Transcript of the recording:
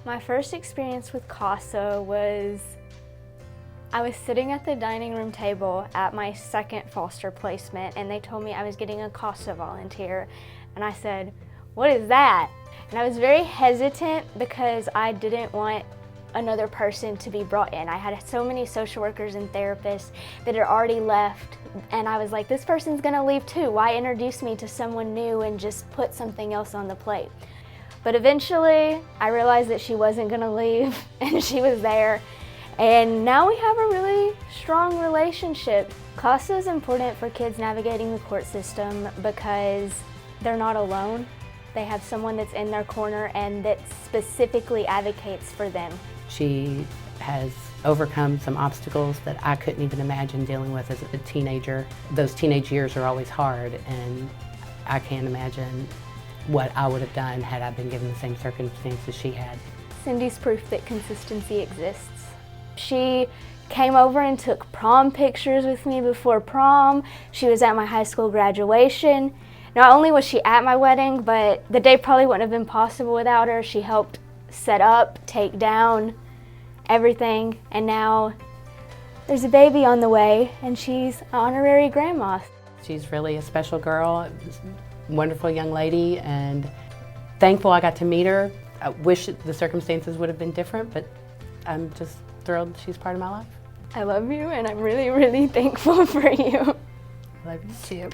My first experience with CASA was I was sitting at the dining room table at my second foster placement, and they told me I was getting a CASA volunteer. And I said, "What is that?" And I was very hesitant because I didn't want another person to be brought in. I had so many social workers and therapists that had already left, and I was like, this person's gonna leave too. Why introduce me to someone new and just put something else on the plate? But eventually, I realized that she wasn't gonna leave, and she was there. And now we have a really strong relationship. CASA is important for kids navigating the court system because they're not alone. They have someone that's in their corner and that specifically advocates for them. She has overcome some obstacles that I couldn't even imagine dealing with as a teenager. Those teenage years are always hard, and I can't imagine what I would have done had I been given the same circumstances she had. Cindy's proof that consistency exists. She came over and took prom pictures with me before prom. She was at my high school graduation. Not only was she at my wedding, but the day probably wouldn't have been possible without her. She helped set up, take down, everything. And now there's a baby on the way, and she's an honorary grandma. She's really a special girl, wonderful young lady, and thankful I got to meet her. I wish the circumstances would have been different, but I'm just thrilled she's part of my life. I love you, and I'm really, really thankful for you. I love you too.